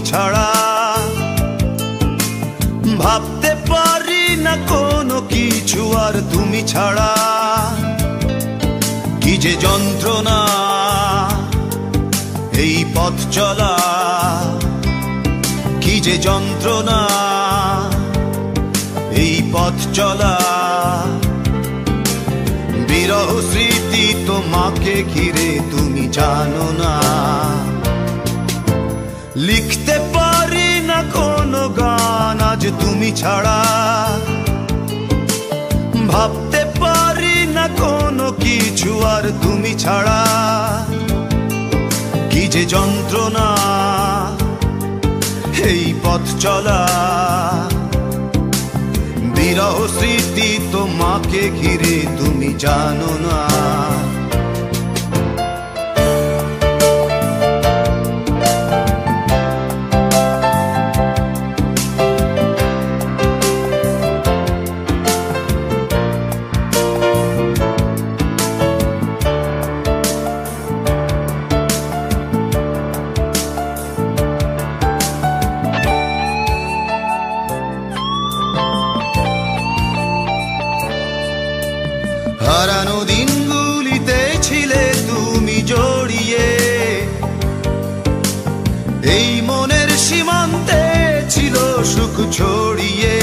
ছাড়া। ভাবতে পারি না কোনো কিছু আর তুমি ছাড়া। কি যে যন্ত্রণা এই পথ চলা, কি যে যন্ত্রণা এই পথ চলা। বিরহ স্মৃতি তোমাকে ঘিরে তুমি জানো না। লিখতে পারি না কোনো গান আজ তুমি ছাড়া। ভাবতে পারি না কোনো কিছু আর তুমি ছাড়া। কি যে যন্ত্রণা এই পথ চলা। বিরহ স্মৃতি তোমাকে ঘিরে তুমি জানো না। হারানো দিনগুলিতে ছিলে তুমি জড়িয়ে। এই মনের সীমান্তে ছিল সুখ ছড়িয়ে।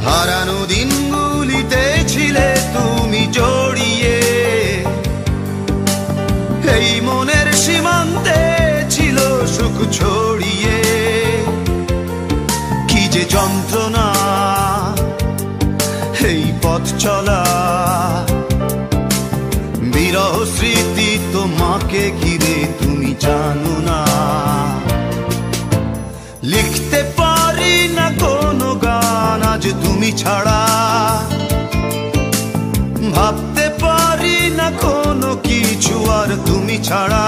হারানো দিনগুলিতে ছিলে তুমি জড়িয়ে। এই মনের সীমান্তে ছিল সুখ ছড়িয়ে। কি যে যন্ত্রণা এই পথ চলা। বিরহ স্মৃতি তোমাকে ঘিরে তুমি জানো না। লিখতে পারি না কোনো গান আজ তুমি ছাড়া। ভাবতে পারি না কোনো কিছু আর তুমি ছাড়া।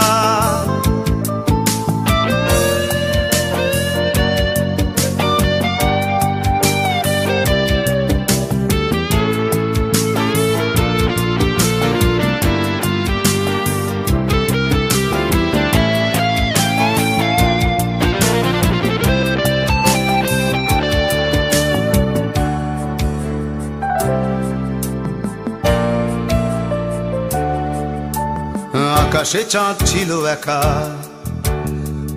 আকাশে চাঁদ ছিল একা,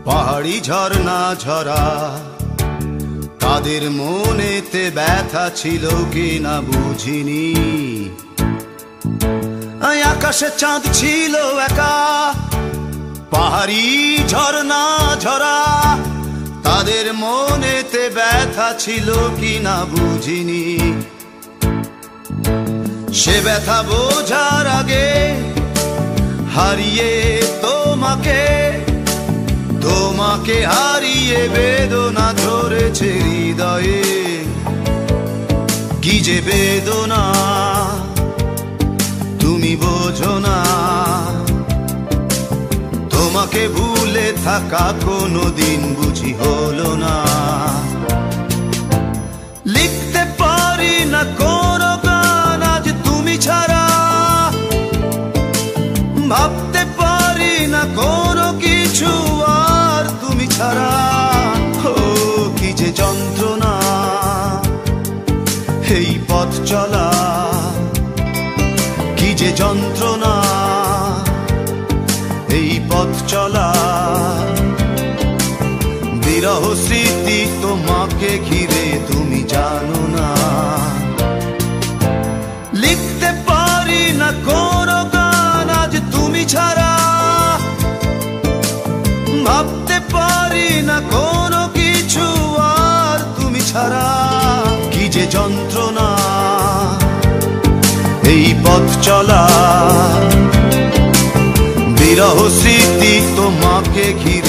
পাহাড়ি ঝর্ণা ঝরা। তাদের মনেতে ব্যথা ছিল কি না বুঝিনি। আকাশে চাঁদ ছিল একা, পাহাড়ি ঝর্ণা ঝরা। তাদের মনেতে ব্যথা ছিল কি না বুঝিনি। সে ব্যথা বোঝার আগে হারিয়ে তোমাকে, তোমাকে হারিয়ে বেদনা ধরেছে হৃদয়ে। কি যে বেদনা তুমি বোঝো না। তোমাকে ভুলে থাকা কোনো দিন বুঝি হলো না। লিখতে পারি না কোনো গান আজ তুমি ছাড়া। ভাবতে পারি না কোনো কিছু আর তুমি ছাড়া। ও কি যে যন্ত্রণা এই পথ চলা। কি যে যন্ত্রণা এই পথ চলা। বিরহ স্মৃতি তোমাকে ঘিরে তুমি জানো না। লিখতে পারি না কোনো গান আজ তুমি ছাড়া। ভাবতে পারি না কোনো কিছু আর তুমি ছাড়া। কি যে যন্ত্রণা এই পথ চলা। বিরহ স্মৃতি তোমাকে ঘিরে